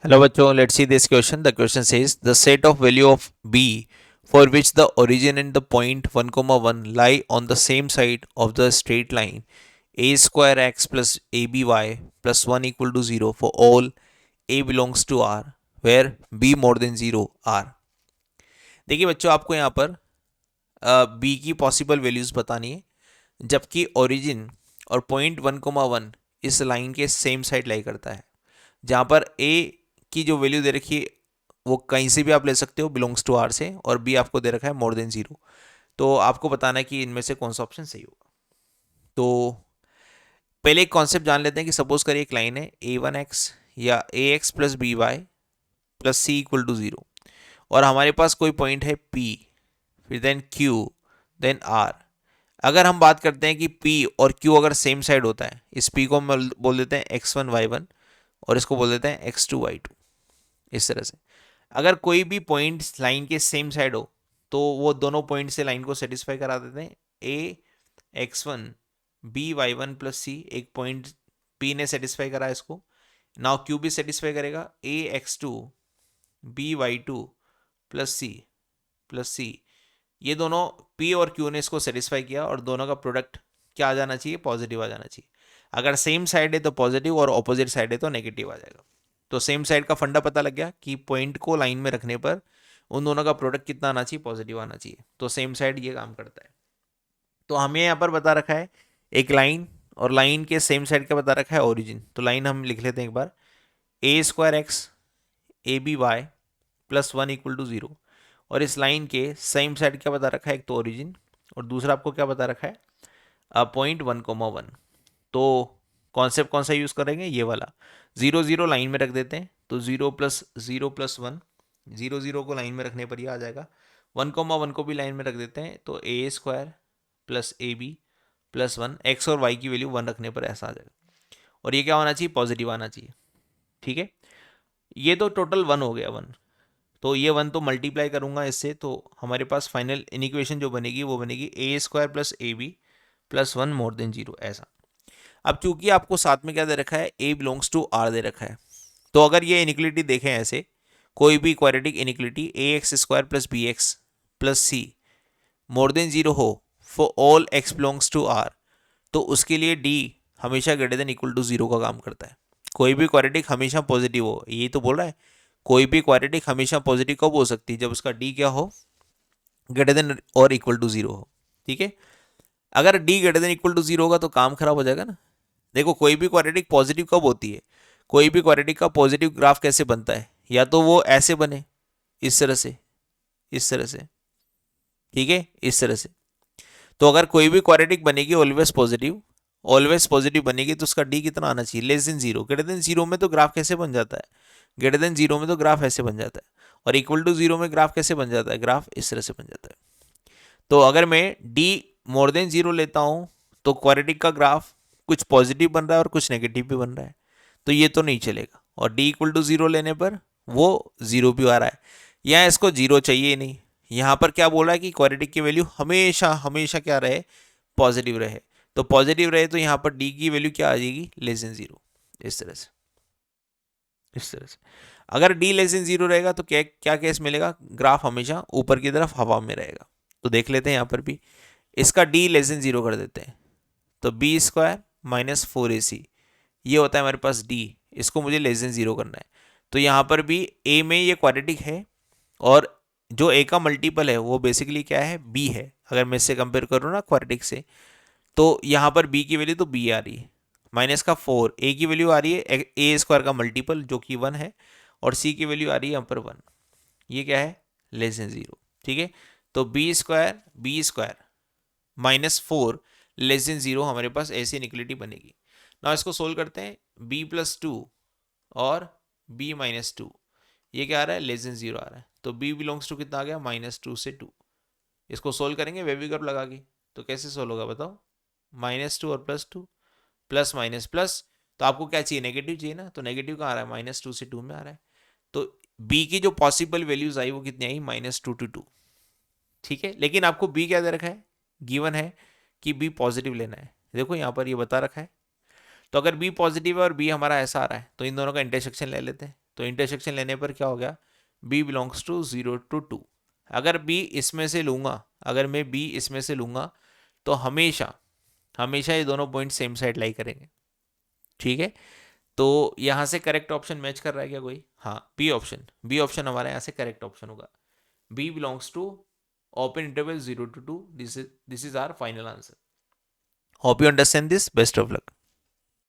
Hello bachcho, let's see this question. The question says the set of value of b for which the origin and the point 1 comma 1 lie on the same side of the straight line a square x plus aby plus 1 equal to 0 for all a belongs to r where b more than 0 r. देखिए बच्चों, आपको यहाँ पर b की possible values बतानी है जबकि origin और पॉइंट 1 कोमा 1 इस लाइन के सेम साइड लाई करता है। जहाँ पर a की जो वैल्यू दे रखी है वो कहीं से भी आप ले सकते हो बिलोंग्स टू आर से, और बी आपको दे रखा है मोर देन जीरो। तो आपको बताना है कि इनमें से कौन सा ऑप्शन सही होगा। तो पहले एक कॉन्सेप्ट जान लेते हैं कि सपोज करिए एक लाइन है ए वन एक्स या A X plus B Y plus C equal to zero, और हमारे पास कोई पॉइंट है पी, फिर देन क्यू, देन आर। अगर हम बात करते हैं कि P और Q अगर सेम साइड होता है, इस P को हम बोल देते हैं x1 y1 और इसको बोल देते हैं x2 y2। इस तरह से अगर कोई भी पॉइंट लाइन के सेम साइड हो तो वो दोनों पॉइंट से लाइन को सेटिस्फाई करा देते हैं। ए x1 b y1 प्लस सी, एक पॉइंट P ने सेटिस्फाई करा इसको, नाउ Q भी सेटिस्फाई करेगा ए x2 b y2 प्लस सी। ये दोनों P और Q ने इसको सेटिस्फाई किया और दोनों का प्रोडक्ट क्या आ जाना चाहिए, पॉजिटिव आ जाना चाहिए। अगर सेम साइड है तो पॉजिटिव और ऑपोजिट साइड है तो नेगेटिव आ जाएगा। तो सेम साइड का फंडा पता लग गया कि पॉइंट को लाइन में रखने पर उन दोनों का प्रोडक्ट कितना आना चाहिए, पॉजिटिव आना चाहिए। तो सेम साइड ये काम करता है। तो हमें यहाँ पर बता रखा है एक लाइन, और लाइन के सेम साइड का बता रखा है ओरिजिन। तो लाइन हम लिख लेते हैं एक बार, A square X A B Y plus 1 equal to 0। और इस लाइन के सेम साइड क्या बता रखा है, एक तो ओरिजिन और दूसरा आपको क्या बता रखा है, पॉइंट 1 कोमा 1। तो कॉन्सेप्ट कौन सा यूज़ करेंगे, ये वाला। जीरो जीरो लाइन में रख देते हैं तो zero plus one, zero zero को लाइन में रखने पर ये आ जाएगा। 1 कोमा 1 को भी लाइन में रख देते हैं तो A square plus A B plus 1, X और वाई की वैल्यू 1 रखने पर ऐसा आ जाएगा। और ये क्या होना चाहिए, पॉजिटिव आना चाहिए। ठीक है, ये तो टोटल 1 हो गया 1। तो ये 1 तो मल्टीप्लाई करूंगा इससे, तो हमारे पास फाइनल इनिक्वेशन जो बनेगी वो बनेगी A square plus A B plus 1 more than zero, ऐसा। अब चूंकि आपको साथ में क्या दे रखा है, ए बिलोंग्स टू आर दे रखा है, तो अगर ये इनिक्वलिटी देखें ऐसे, कोई भी quadratic inequality A X square plus B X plus C more than zero हो for all X belongs to R, तो उसके लिए डी हमेशा greater than equal to zero का काम करता है। कोई भी क्वाड्रेटिक हमेशा पॉजिटिव हो, यही तो बोल रहा है। कोई भी क्वाड्रेटिक हमेशा पॉजिटिव कब हो सकती है, जब उसका डी क्या हो, ग्रेटर देन और इक्वल टू जीरो हो। ठीक है, अगर D greater than equal to zero होगा तो काम खराब हो जाएगा ना। देखो, कोई भी क्वाड्रेटिक पॉजिटिव कब होती है, कोई भी क्वाड्रेटिक का पॉजिटिव ग्राफ कैसे बनता है, या तो वो ऐसे बने, इस तरह से, इस तरह से। ठीक है, इस तरह से। तो अगर कोई भी क्वाड्रेटिक बनेगी ऑलवेज पॉजिटिव बनेगी, तो उसका डी कितना आना चाहिए, less than zero. Greater than zero में तो ग्राफ कैसे बन जाता है, ग्रेटर देन जीरो में तो ग्राफ ऐसे बन जाता है, और इक्वल टू जीरो में ग्राफ कैसे बन जाता है, ग्राफ इस तरह से बन जाता है। तो अगर मैं डी मोर देन जीरो लेता हूं तो क्वाड्रेटिक का ग्राफ कुछ पॉजिटिव बन रहा है और कुछ नेगेटिव भी बन रहा है, तो ये तो नहीं चलेगा। और डी इक्वल टू जीरो लेने पर वो जीरो भी आ रहा है, यहाँ इसको जीरो चाहिए ही नहीं। यहाँ पर क्या बोल रहा है कि क्वाड्रेटिक की वैल्यू हमेशा हमेशा क्या रहे, पॉजिटिव रहे। तो पॉजिटिव रहे तो यहाँ पर डी की वैल्यू क्या आ जाएगी, लेस देन जीरो। इस तरह से, इस तरह से। अगर डी लेस देन जीरो रहेगा तो क्या क्या केस मिलेगा, ग्राफ हमेशा ऊपर की तरफ हवा में रहेगा। तो देख लेते हैं यहाँ पर भी, इसका डी लेस देन जीरो कर देते हैं, तो बी स्क्वायर माइनस 4ac, ये होता है हमारे पास डी। इसको मुझे लेस देन जीरो करना है। तो यहाँ पर भी ए में ये क्वाड्रेटिक है, और जो ए का मल्टीपल है वो बेसिकली क्या है, बी है। अगर मैं इससे कंपेयर करूँ ना क्वाड्रेटिक से, तो यहाँ पर बी की वैल्यू तो बी आ रही है, माइनस का 4, ए की वैल्यू आ रही है ए स्क्वायर का मल्टीपल जो कि 1 है, और सी की वैल्यू आ रही है यहाँ पर 1। ये क्या है, लेस देन जीरो। ठीक है, तो B square minus 4 less than zero, हमारे पास ऐसी इनिक्वलिटी बनेगी। ना इसको सोल्व करते हैं, बी प्लस टू और बी माइनस टू, ये क्या आ रहा है, लेस देन जीरो आ रहा है। तो बी बिलोंग्स टू कितना आ गया, -2 से 2। इसको सोल्व करेंगे वेवी कर्व लगा के, तो कैसे सोल्व होगा बताओ, -2 और +2, प्लस माइनस प्लस। तो आपको क्या चाहिए, नेगेटिव चाहिए ना, तो नेगेटिव कहाँ आ रहा है, -2 से 2 में आ रहा है। तो बी की जो पॉसिबल वैल्यूज आई वो कितनी आई, -2 to 2। ठीक है, लेकिन आपको बी क्या दे रखा है, गिवन है कि बी पॉजिटिव लेना है। देखो यहाँ पर ये बता रखा है। तो अगर बी पॉजिटिव है और बी हमारा ऐसा आ रहा है तो इन दोनों का इंटरसेक्शन ले लेते हैं। तो इंटरसेक्शन लेने पर क्या हो गया, b बिलोंग्स टू 0 to 2। अगर b इसमें से लूँगा, अगर मैं b इसमें से लूँगा तो हमेशा हमेशा ये दोनों पॉइंट सेम साइड लाई करेंगे। ठीक है, तो यहाँ से करेक्ट ऑप्शन मैच कर रहा है क्या कोई? हाँ, बी ऑप्शन हमारा यहाँ से करेक्ट ऑप्शन होगा। b belongs to open interval 0 to 2। This is our final answer. Hope you understand this. Best of luck.